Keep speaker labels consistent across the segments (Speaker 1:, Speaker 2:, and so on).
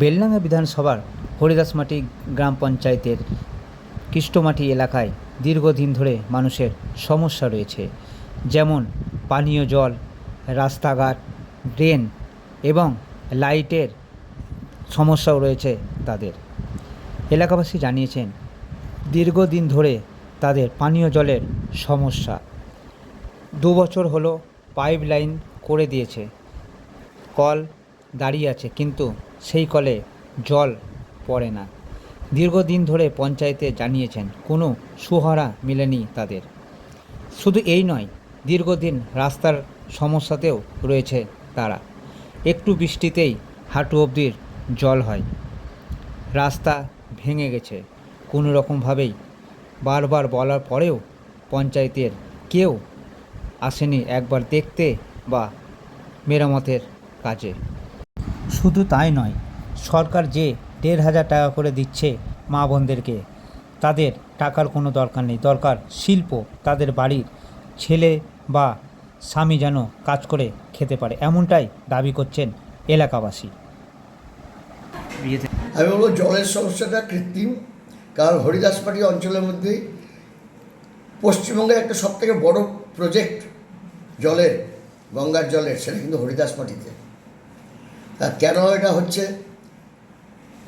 Speaker 1: বেলডাঙ্গা বিধানসভার হরিদাসমাটি গ্রাম পঞ্চায়েতের কৃষ্ণমাটি এলাকায় দীর্ঘদিন ধরে মানুষের সমস্যা রয়েছে, যেমন পানীয় জল, রাস্তাঘাট, ড্রেন এবং লাইটের সমস্যাও রয়েছে তাদের। এলাকাবাসী জানিয়েছেন দীর্ঘদিন ধরে তাদের পানীয় জলের সমস্যা। 2 বছর হলো পাইপ লাইন করে দিয়েছে, কল দাঁড়িয়ে আছে, কিন্তু সেই কলে জল পড়ে না। দীর্ঘদিন ধরে পঞ্চায়েতে জানিয়েছেন, কোনো সুরাহা মেলেনি তাদের। শুধু এই নয়, দীর্ঘদিন রাস্তার সমস্যাতেও রয়েছে তারা। একটু বৃষ্টিতেই হাঁটু অবধির জল হয়, রাস্তা ভেঙে গেছে কোনো রকমভাবেই। বারবার বলার পরেও পঞ্চায়েতের কেউ আসেনি একবার দেখতে বা মেরামতের কাজে। শুধু তাই নয়, সরকার যে 1,500 টাকা করে দিচ্ছে মা বোনদেরকে, তাদের টাকার কোনো দরকার নেই। দরকার শিল্প, তাদের বাড়ির ছেলে বা স্বামী যেন কাজ করে খেতে পারে, এমনটাই দাবি করছেন এলাকাবাসী।
Speaker 2: আমি বলবো জলের সমস্যাটা কৃত্রিম, কারণ হরিদাসমাটি অঞ্চলের মধ্যেই পশ্চিমবঙ্গের একটা সবথেকে বড় প্রজেক্ট জলের, গঙ্গার জলের, সেটা কিন্তু হরিদাসমাটিতে। কেন এটা হচ্ছে,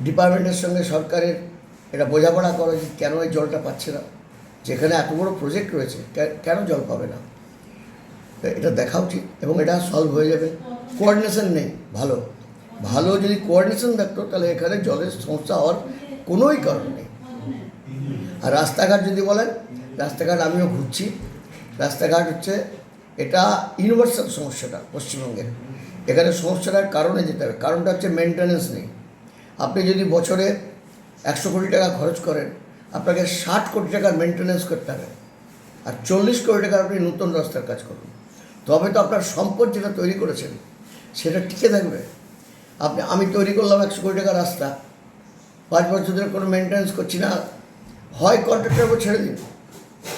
Speaker 2: ডিপার্টমেন্টের সঙ্গে সরকারের এটা বোঝাপড়া করা যে কেন এই জলটা পাচ্ছে না, যেখানে এত বড় প্রজেক্ট রয়েছে কেন জল পাবে না, এটা দেখা উচিত এবং এটা সলভ হয়ে যাবে। কোঅর্ডিনেশন নেই, ভালো যদি কোঅর্ডিনেশন থাকতো তাহলে এখানে জলের সমস্যা হওয়ার কোনোই কারণ নেই। আর রাস্তাঘাট যদি বলেন, রাস্তাঘাট আমিও ঘুরছি, রাস্তাঘাট হচ্ছে এটা ইউনিভার্সাল সমস্যাটা পশ্চিমবঙ্গের। এখানে সমস্যাটার কারণে যেতে হবে, কারণটা হচ্ছে মেনটেন্যান্স নেই। আপনি যদি বছরে 100 কোটি টাকা খরচ করেন, আপনাকে 60 কোটি টাকার মেনটেন্যান্স করতে হবে, আর 40 কোটি টাকার আপনি নতুন রাস্তার কাজ করুন, তবে তো আপনার সম্পদ যেটা তৈরি করেছেন সেটা টিকে থাকবে। আমি তৈরি করলাম 100 কোটি টাকার রাস্তা, 5 বছর ধরে কোনো মেনটেন্যান্স করছি না, হয় কন্ট্রাক্টরের উপর ছেড়ে দিন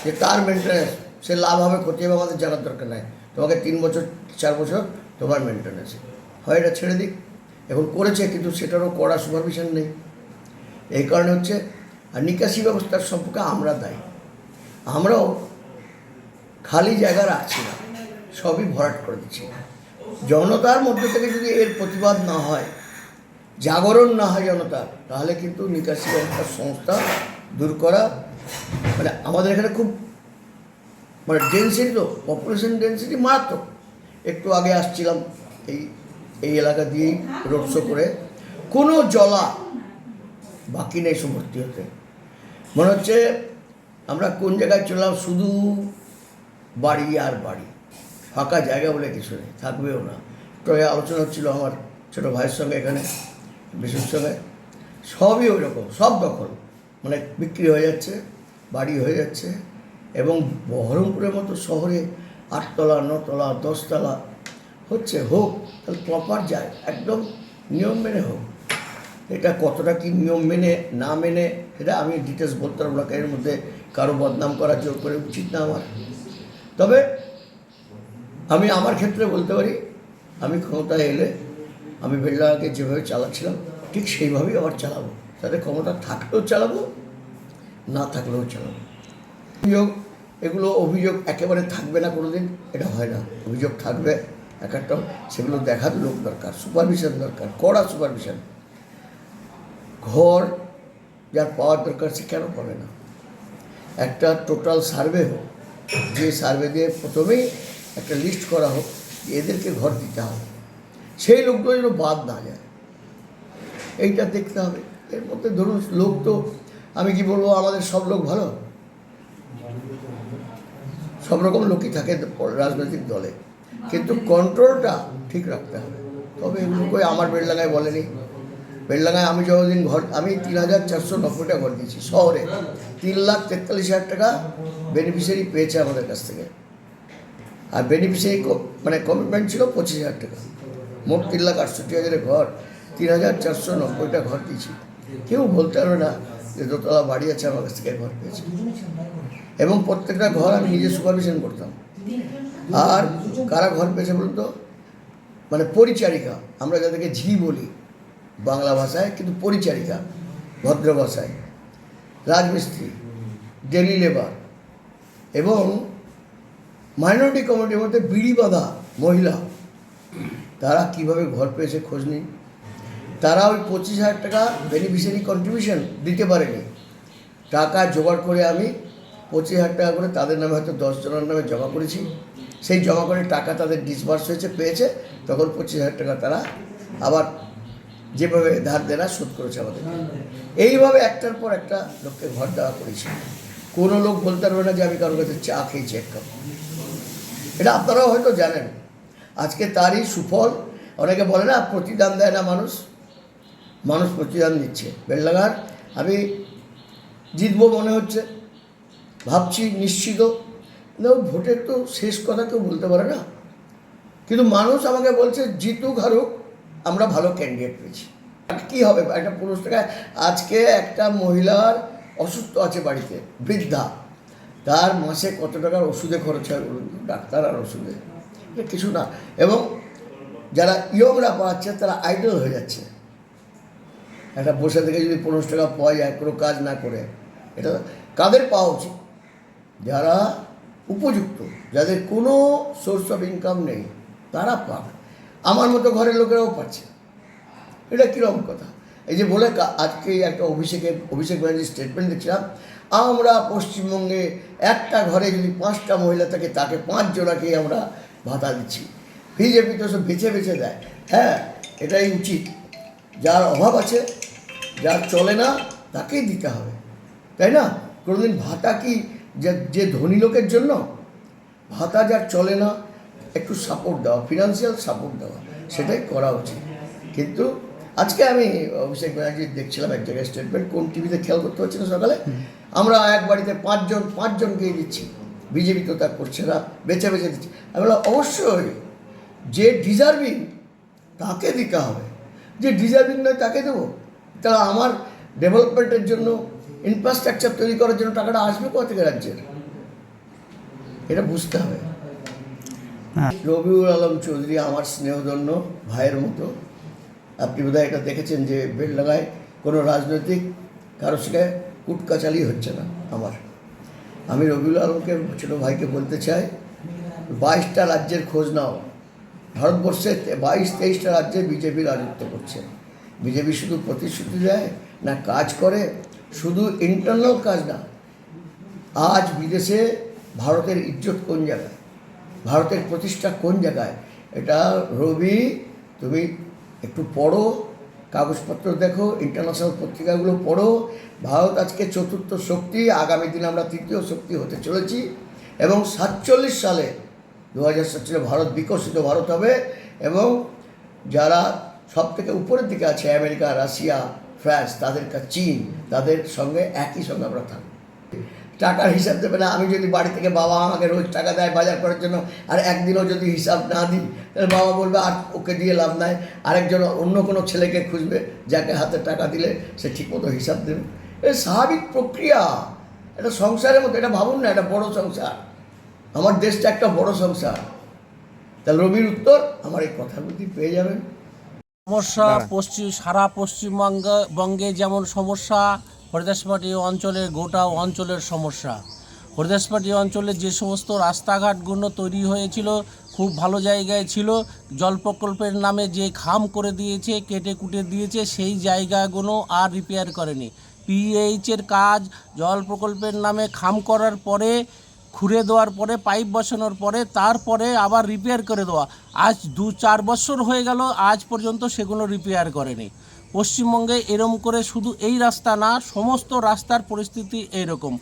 Speaker 2: যে তার মেনটেন্যান্স, সে লাভ হবে ক্ষতি হবে আমাদের জানার দরকার নাই, তোমাকে 3 বছর 4 বছর তোমার মেনটেন্যান্স, হয় এটা ছেড়ে দিক। এখন করেছে, কিন্তু সেটারও কড়া সুপারভিশন নেই। এই কারণে হচ্ছে, আর নিকাশি ব্যবস্থার সম্পর্কে আমরা দায়ী। আমরাও খালি জায়গা রাখছি না, সবই ভরাট করে দিচ্ছি। জনতার মধ্যে থেকে যদি এর প্রতিবাদ না হয়, জাগরণ না হয় জনতার, তাহলে কিন্তু নিকাশি ব্যবস্থার সংস্থা দূর করা, মানে আমাদের এখানে খুব ডেন্সিটি, তো পপুলেশন ডেন্সিটি মারাত্মক। একটু আগে আসছিলাম এই এলাকা দিয়েই রোড শো করে, কোনো জলা বাকি নেই ভর্তি হতে। মনে হচ্ছে আমরা কোন জায়গায় চললাম, শুধু বাড়ি আর বাড়ি, ফাঁকা জায়গা বলে কিছু নেই, থাকবেও না। তো এই আলোচনা হচ্ছিল আমার ছোটো ভাইয়ের সঙ্গে, এখানে বিশুর সঙ্গে, সবই ওই রকম, সব দখল, মানে বিক্রি হয়ে যাচ্ছে, বাড়ি হয়ে যাচ্ছে। এবং বহরমপুরের মতো শহরে 8 তলা 9 তলা 10 তলা হচ্ছে, হোক তাহলে প্রপার যায়, একদম নিয়ম মেনে হোক। এটা কতটা কি নিয়ম মেনে না মেনে সেটা আমি ডিটেলস বলতে পারবো না, এর মধ্যে কারো বদনাম করা জোর করে উচিত না আমার। তবে আমি আমার ক্ষেত্রে বলতে পারি, আমি ক্ষমতায় এলে আমি বেলডাঙ্গাকে যেভাবে চালাচ্ছিলাম ঠিক সেইভাবেই আবার চালাবো, তাতে ক্ষমতা থাকলেও চালাবো, না থাকলেও চালাবো। এগুলো অভিযোগ একেবারে থাকবে না কোনো দিন, এটা হয় না। অভিযোগ থাকবে এক একটা, সেগুলো দেখার লোক দরকার, সুপারভিশন দরকার, কড়া সুপারভিশন। ঘর যার পাওয়ার দরকার সে কেন পাবে না? একটা টোটাল সার্ভে হোক, যে সার্ভে দিয়ে প্রথমেই একটা লিস্ট করা হোক যে এদেরকে ঘর দিতে হবে, সেই লোকগুলো যেন বাদ না যায়, এইটা দেখতে হবে। এর মধ্যে ধরুন লোক তো, আমি কি বলবো, আমাদের সব লোক ভালো, সব রকম লোকই থাকে রাজনৈতিক দলে, কিন্তু কন্ট্রোলটা ঠিক রাখতে হবে। তবে এগুলো করে আমার বেলডাঙ্গায় বলেনি। বেলডাঙ্গায় আমি যতদিন ঘর, আমি 3,490টা ঘর দিয়েছি শহরে, 3,43,000 টাকা বেনিফিশিয়ারি পেয়েছে আমাদের কাছ থেকে, আর বেনিফিশিয়ারি মানে কমিটমেন্ট ছিল 25,000 টাকা। মোট 3,68,000 ঘর, 3,490টা ঘর দিয়েছি। কেউ বলতে পারবে না যে দোতলা বাড়ি আছে আমার কাছ থেকে ঘর পেয়েছে। এবং প্রত্যেকটা ঘর আমি নিজে সুপারভিশন করতাম। আর কারা ঘর পেয়েছে বলুন তো, মানে পরিচারিকা, আমরা যাদেরকে ঝি বলি, বাংলা ভাষায়, কিন্তু পরিচারিকা ভদ্র ভাষায়, রাজমিস্ত্রি, ডেলি লেবার এবং মাইনরিটি কমিউনিটির মধ্যে বিড়ি বাঁধা মহিলা, তারা কিভাবে ঘর পেয়েছে খোঁজ নিন। তারা ওই 25,000 টাকা বেনিফিশিয়ারি কন্ট্রিবিউশন দিতে পারেনি। টাকা জোগাড় করে আমি 25,000 টাকা করে তাদের নামে হয়তো 10 জনের নামে জমা করেছি। সেই জমা করে টাকা তাদের ডিসবার্স হয়েছে, পেয়েছে, তখন 25,000 টাকা তারা আবার যেভাবে ধার দেনা শোধ করেছে আমাদের। এইভাবে একটার পর একটা লোককে ঘর দেওয়া করেছি। কোনো লোক বলতে পারবে না যে আমি কারোর কাছে চা খেয়েছি এক কাপ। এটা আপনারাও হয়তো জানেন। আজকে তারই সুফল। অনেকে বলে না প্রতিদান দেয় না মানুষ, মানুষ প্রতিদান দিচ্ছে। বেলডাঙ্গার আমি জিতবো মনে হচ্ছে, ভাবছি নিশ্চিত। না, ভোটের তো শেষ কথা কেউ বলতে পারে না, কিন্তু মানুষ আমাকে বলছে জিতুক হারুক আমরা ভালো ক্যান্ডিডেট পেয়েছি। কী হবে একটা পুরুষ টাকা। আজকে একটা মহিলার অসুস্থ আছে বাড়িতে, বৃদ্ধা, তার মাসে কত টাকার ওষুধে খরচ হয় বলুন, ডাক্তার আর ওষুধে, এটা কিছু না। এবং যারা ইয়ংরা পাচ্ছে তারা আইডল হয়ে যাচ্ছে। একটা বসে থেকে যদি 15 টাকা পাওয়া যায় কোনো কাজ না করে, এটা কাদের পাওয়া উচিত? যারা উপযুক্ত, যাদের কোনো সোর্স অফ ইনকাম নেই, তারা পাবে। আমার মতো ঘরের লোকেরাও পাচ্ছে। এটা কীরকম কথা? এই যে বলে আজকে একটা অভিষেক ব্যানার্জির স্টেটমেন্ট দেখছিলাম, আমরা পশ্চিমবঙ্গে একটা ঘরে যদি 5টা মহিলা থাকে তাকে 5 জনাকেই আমরা ভাতা দিচ্ছি। বিজেপি তো সব বেছে বেছে দেয়। হ্যাঁ, এটাই উচিত। যার অভাব আছে, যার চলে না, তাকেই দিতে হবে, তাই না? কোনোদিন ভাতা কি যে ধনী লোকের জন্য? ভাতা যার চলে না, একটু সাপোর্ট দেওয়া, ফিনান্সিয়াল সাপোর্ট দেওয়া, সেটাই করা উচিত। কিন্তু আজকে আমি অভিষেক ব্যানার্জি দেখছিলাম এক জায়গায় স্টেটমেন্ট, কোন টিভিতে খেয়াল করতে হচ্ছে না সকালে, আমরা এক বাড়িতে 5 জনকেই দিচ্ছি, বিজেপি তো তা করছে না, বেছে বেছে দিচ্ছি। আমি বললাম অবশ্যই যে ডিজার্ভিং তাকে দিতে হবে, যে ডিজার্ভিং নয় তাকে দেবো। তাহলে আমার ডেভেলপমেন্টের জন্য, ইনফ্রাস্ট্রাকচার তৈরি করার জন্য টাকাটা আসবে কোথা থেকে রাজ্যের? এটা বুঝতে হবে। রবিউল আলম চৌধুরী আমার স্নেহধন্য ভাইয়ের মতো। আপনি বোধহয় এটা দেখেছেন যে বেলডাঙ্গায় কোনো রাজনৈতিক কারোর সঙ্গে কুটকাচালি হচ্ছে না আমার। আমি রবিউল আলমকে, ছোটো ভাইকে বলতে চাই, 22টা রাজ্যের খোঁজ নাও। ভারতবর্ষে 22-23টা রাজ্যে বিজেপি রাজত্ব করছে। বিজেপি শুধু প্রতিশ্রুতি দেয় না, কাজ করে। শুধু ইন্টারনাল কাজ না, আজ বিদেশে ভারতের ইজ্জত কোন জায়গায়, ভারতের প্রতিষ্ঠা কোন জায়গায়, এটা রবি তুমি একটু পড়ো, কাগজপত্র দেখো, ইন্টারন্যাশনাল পত্রিকাগুলো পড়ো। ভারত আজকে 4র্থ শক্তি, আগামী দিনে আমরা 3য় শক্তি হতে চলেছি। এবং 47 সালে 2047 ভারত বিকশিত ভারত হবে। এবং যারা সব থেকে উপরের দিকে আছে, আমেরিকা, রাশিয়া, ফ্রান্স, তাদের চীন, তাদের সঙ্গে একই সঙ্গে আমরা থাকবো। টাকার হিসাব দেবে না। আমি যদি বাড়ি থেকে, বাবা আমাকে রোজ টাকা দেয় বাজার করার জন্য, আর একদিনও যদি হিসাব না দিই, তাহলে বাবা বলবে আর ওকে দিয়ে লাভ নাই, আরেকজন অন্য কোনো ছেলেকে খুঁজবে যাকে হাতে টাকা দিলে সে ঠিকমতো হিসাব দেবে। এটা স্বাভাবিক প্রক্রিয়া, এটা সংসারের মতো। এটা ভাবুন না, এটা বড় সংসার। আমার দেশটা একটা বড় সংসার। তাহলে রবির উত্তর আমার এই কথাগুলি পেয়ে যাবেন।
Speaker 3: সমস্যা সারা পশ্চিমবঙ্গে যেমন সমস্যা, হরিদাসপাটি অঞ্চলের গোটা অঞ্চলের সমস্যা। হরিদাসপাটি অঞ্চলে যে সমস্ত রাস্তাঘাটগুলো তৈরি হয়েছিল খুব ভালো জায়গায় ছিল, জল প্রকল্পের নামে যে খাম করে দিয়েছে, কেটে কুটে দিয়েছে, সেই জায়গাগুলো আর রিপেয়ার করেনি। পিএইচের কাজ জল প্রকল্পের নামে খাম করার পরে, খুঁড়ে দেওয়ার পরে, পাইপ বসানোর পরে, তারপরে আবার রিপেয়ার করে দেওয়া। আজ 2-4 বছর হয়ে গেল, আজ পর্যন্ত সেগুলো রিপেয়ার করেনি। পশ্চিমবঙ্গে এরকম করে শুধু এই রাস্তা না, সমস্ত রাস্তার পরিস্থিতি এইরকম।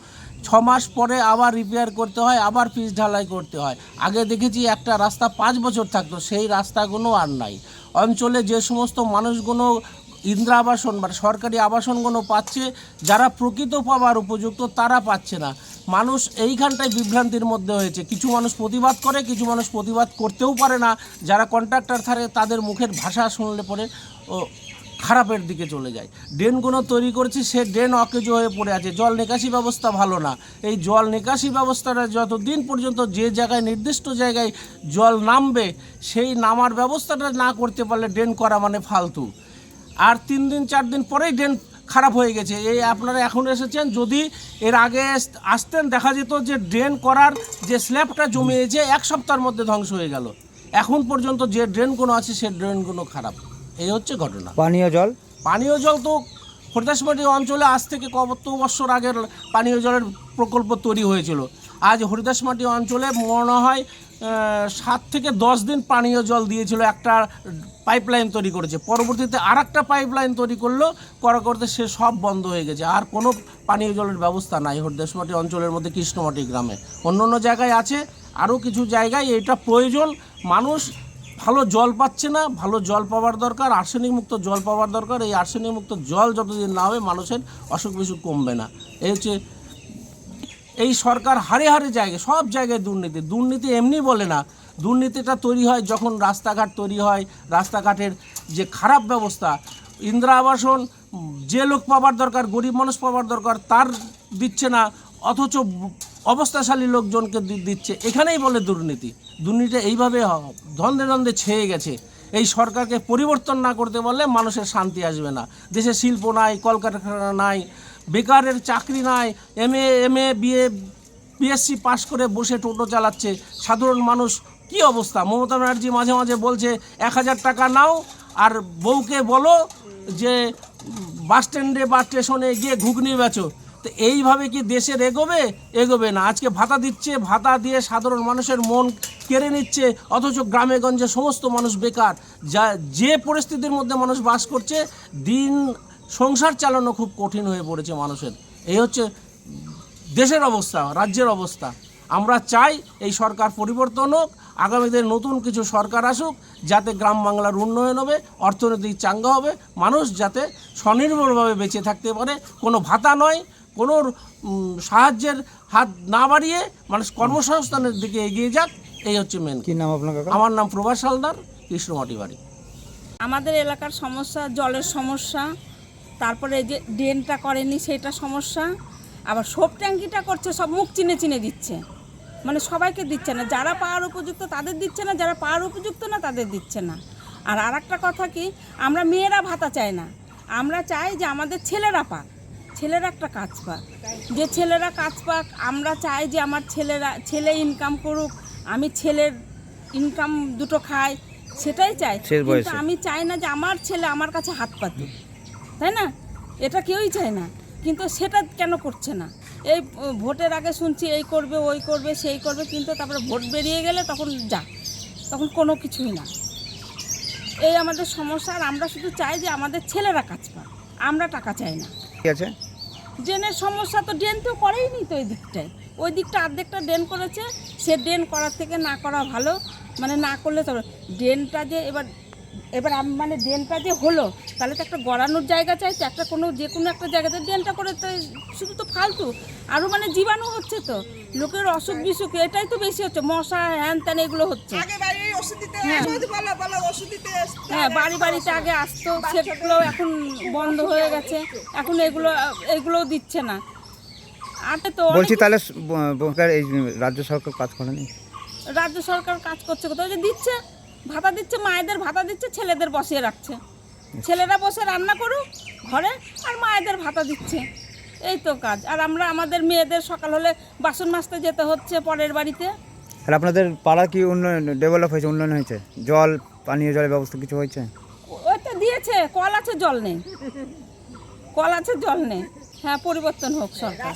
Speaker 3: 6 মাস পরে আবার রিপেয়ার করতে হয়, আবার পিচ ঢালাই করতে হয়। আগে দেখেছি একটা রাস্তা 5 বছর থাকতো, সেই রাস্তাগুলো আর নাই। অঞ্চলে যে সমস্ত মানুষগুলো ইন্দিরা আবাসন বা সরকারি আবাসনগুলো পাচ্ছে, যারা প্রকৃত পাওয়ার উপযুক্ত তারা পাচ্ছে না। মানুষ এইখানটায় বিভ্রান্তির মধ্যে হয়েছে। কিছু মানুষ প্রতিবাদ করে, কিছু মানুষ প্রতিবাদ করতেও পারে না। যারা কন্ট্রাক্টর থাকে তাদের মুখের ভাষা শুনলে পরে খারাপের দিকে চলে যায়। ড্রেনগুলো তৈরি করেছে, সে ড্রেন অকেজো হয়ে পড়ে আছে। জল নিকাশি ব্যবস্থা ভালো না। এই জল নিকাশি ব্যবস্থাটা যতদিন পর্যন্ত যে জায়গায় নির্দিষ্ট জায়গায় জল নামবে, সেই নামার ব্যবস্থাটা না করতে পারলে ড্রেন করা মানে ফালতু। আর 3 দিন 4 দিন পরেই ড্রেন খারাপ হয়ে গেছে। এই আপনারা এখন এসেছেন, যদি এর আগে আসতেন দেখা যেত যে ড্রেন করার যে স্ল্যাবটা জমিয়েছে 1 সপ্তাহের মধ্যে ধ্বংস হয়ে গেল। এখন পর্যন্ত যে ড্রেনগুলো আছে সে ড্রেনগুলো খারাপ। এই হচ্ছে ঘটনা। পানীয় জল তো হরিদাসমাটি অঞ্চলে আজ থেকে কত বছর আগের পানীয় জলের প্রকল্প তৈরি হয়েছিল। আজ হরিদাসমাটি অঞ্চলে মনে হয় 7 থেকে 10 দিন পানীয় জল দিয়েছিল, একটা পাইপলাইন তৈরি করেছে। পরবর্তীতে আর একটা পাইপলাইন তৈরি করতে সে সব বন্ধ হয়ে গেছে। আর কোনো পানীয় জলের ব্যবস্থা নাই হরিদাসমাটি অঞ্চলের মধ্যে, কৃষ্ণমাটি গ্রামে। অন্য অন্য জায়গায় আছে, আরও কিছু জায়গায় এটা প্রয়োজন। মানুষ ভালো জল পাচ্ছে না, ভালো জল পাওয়ার দরকার, আর্সেনিক মুক্ত জল পাওয়ার দরকার। এই আর্সেনিক মুক্ত জল যতদিন না হবে মানুষের অসুখ বিসুখ কমবে না। এই হচ্ছে এই সরকার হারে হারে জায়গায়, সব জায়গায় দুর্নীতি এমনি বলে না। দুর্নীতিটা তৈরি হয় যখন রাস্তাঘাট তৈরি হয়, রাস্তাঘাটের যে খারাপ ব্যবস্থা, ইন্দিরা আবাসন যে লোক পাওয়ার দরকার, গরিব মানুষ পাওয়ার দরকার তার দিচ্ছে না, অথচ অবস্থাশালী লোকজনকে দিচ্ছে। এখানেই বলে দুর্নীতি। দুর্নীতি এইভাবে দ্বন্দ্বে দ্বন্দ্বে ছেয়ে গেছে। এই সরকারকে পরিবর্তন না করতে পারলে মানুষের শান্তি আসবে না। দেশে শিল্প নাই, কলকারখানা নাই, বেকারের চাকরি নাই, এমএ বিএ বিএসসি পাশ করে বসে টোটো চালাচ্ছে সাধারণ মানুষ। কি অবস্থা! মমতা ব্যানার্জি মাঝে মাঝে বলছে 1000 টাকা নাও আর বউকে বলো যে বাস স্ট্যান্ডে বা স্টেশনে গিয়ে ঘুগনি বেচো। তো এইভাবে কি দেশের এগোবে না। আজকে ভাতা দিচ্ছে, ভাতা দিয়ে সাধারণ মানুষের মন কেড়ে নিচ্ছে, অথচ গ্রামে গঞ্জে সমস্ত মানুষ বেকার। যে পরিস্থিতির মধ্যে মানুষ বাস করছে, দিন সংসার চালানো খুব কঠিন হয়ে পড়েছে মানুষের। এই হচ্ছে দেশের অবস্থা, রাজ্যের অবস্থা। আমরা চাই এই সরকার পরিবর্তন হোক, আগামীতে নতুন কিছু সরকার আসুক, যাতে গ্রাম বাংলার উন্নয়ন হবে, অর্থনৈতিক চাঙ্গা হবে, মানুষ যাতে স্বনির্ভরভাবে বেঁচে থাকতে পারে। কোনো ভাতা নয়, কোনো সাহায্যের হাত না বাড়িয়ে মানুষ কর্মসংস্থানের দিকে এগিয়ে যাক। এই হচ্ছে মেন।
Speaker 1: কি নাম আপনার?
Speaker 3: আমার নাম প্রভাস হালদার, কৃষ্ণমাটি বাড়ি।
Speaker 4: আমাদের এলাকার সমস্যা জলের সমস্যা, তারপরে এই যে ড্রেনটা করেনি সেটা সমস্যা, আবার সব ট্যাঙ্কিটা করছে সব মুখ চিনে চিনে দিচ্ছে, মানে সবাইকে দিচ্ছে না। যারা পাওয়ার উপযুক্ত তাদের দিচ্ছে না, যারা পাওয়ার উপযুক্ত না তাদের দিচ্ছে না। আর একটা কথা কি, আমরা মেয়েরা ভাতা চাই না, আমরা চাই যে আমাদের ছেলেরা পাক, ছেলেরা একটা কাজ পাক। যে ছেলেরা কাজ পাক, আমরা চাই যে আমার ছেলে ইনকাম করুক, আমি ছেলের ইনকাম দুটো খাই, সেটাই চাই। কিন্তু আমি চাই না যে আমার ছেলে আমার কাছে হাত পাতুক, তাই না? এটা কেউই চায় না, কিন্তু সেটা কেন করছে না? এই ভোটের আগে শুনছি এই করবে, ওই করবে, সেই করবে, কিন্তু তারপরে ভোট বেরিয়ে গেলে তখন কোনো কিছুই না। এই আমাদের সমস্যা। আর আমরা শুধু চাই যে আমাদের ছেলেরা কাজ পায়, আমরা টাকা চাই না।
Speaker 1: ঠিক আছে।
Speaker 4: ড্রেনের সমস্যা তো ড্রেন তো করেই নি তো, ওই দিকটা অর্ধেকটা ড্রেন করেছে। সে ড্রেন করার থেকে না করা ভালো, মানে না করলে তো ড্রেনটা যে এবার মানে ড্রেনটা যে হলো, তাহলে তো একটা গড়ানোর জায়গা চাই তো, একটা যে কোনো একটা জায়গাতে ড্রেনটা করে তো শুধু তো ফালতু, আরও মানে জীবাণু হচ্ছে তো, লোকের অসুখ বিসুখ এটাই তো বেশি হচ্ছে, মশা হ্যান ত্যান এগুলো হচ্ছে। হ্যাঁ, বাড়িতে আগে আসতো, সেগুলো এখন বন্ধ হয়ে গেছে, এখন এগুলোও দিচ্ছে না। আর তো
Speaker 1: বলছি তাহলে এই রাজ্য সরকার কাজ করেনি?
Speaker 4: রাজ্য সরকার কাজ করছে কোথাও, যে দিচ্ছে ভাতা দিচ্ছে, মায়েদের ভাতা দিচ্ছে, ছেলেদের বসিয়ে রাখছে, ছেলেরা বসে রান্না করুক ঘরে, আর মায়েদের ভাতা দিচ্ছে, এই তো কাজ। আর আমরা আমাদের মেয়েদের সকাল হলে বাসন মাজতে যেতে হচ্ছে পরের বাড়িতে।
Speaker 1: আর আপনাদের পাড়া কি ডেভেলপ হয়েছে, উন্নয়ন হয়েছে? জল, পানীয় জলের ব্যবস্থা কিছু হয়েছে?
Speaker 4: ওই তো দিয়েছে, কল আছে জল নেই, কল আছে জল নেই। হ্যাঁ, পরিবর্তন হোক সরকার।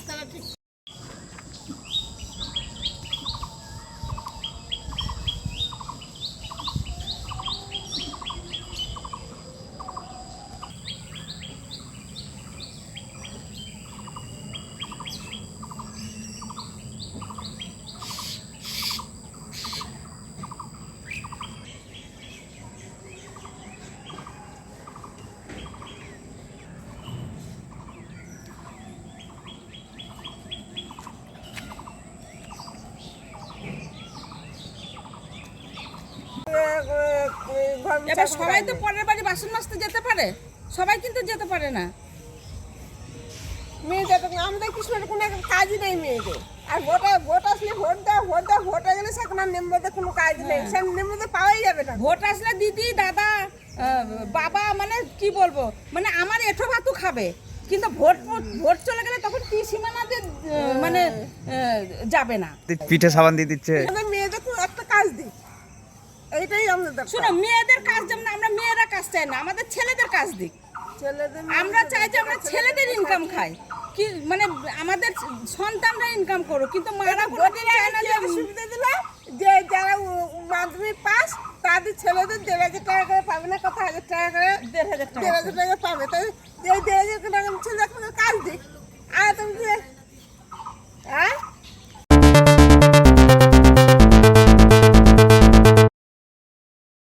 Speaker 4: এবার সবাই তো পরের বাড়ি বাসন মাজতে যেতে পারে, সবাই কিন্তু যেতে পারে না।
Speaker 5: মেয়েদের আমাদের কিছু কোনো কাজই নেই মেয়েদের। আর ভোট আসলে ভোট হয়ে গেলে সে কোনো নেমতে কোনো কাজ নেই, সে নেমতে পাওয়াই যাবে না।
Speaker 4: ভোট আসলে দিদি দাদা বাবা মানে কি বলবো, মানে আমার এঁঠো ভাতও খাবে, কিন্তু ভোট চলে গেলে তখন কি সীমানাতে মানে যাবে না।
Speaker 1: পিঠে সাবান দিয়ে দিচ্ছে।
Speaker 5: আমাদের মেয়েদের কোনো একটা কাজ দিই, এইটাই আমাদের দরকার।
Speaker 4: শোনো, মেয়েদের কাজ যেমন আমরা মেয়েরা কাজ চাই না, আমাদের ছেলেদের কাজ দিক।
Speaker 5: ছেলেদের
Speaker 4: আমরা চাই যে আমরা ছেলেদের ইনকাম খাই, কি মানে আমাদের সন্তানরা ইনকাম করুক, কিন্তু মারা কোনোদিন চায় না যে
Speaker 5: সুবিধা দিল যে যারা মাধ্যমিক পাস তাদের ছেলেদের 1,500 টাকা করে পাবে না, কত হাজার টাকা করে,
Speaker 4: 1,500 টাকা
Speaker 5: 1,500 টাকা পাবে। তাই এই 1,500 টাকা ছেলে কাজ দিক। আর তুমি হ্যাঁ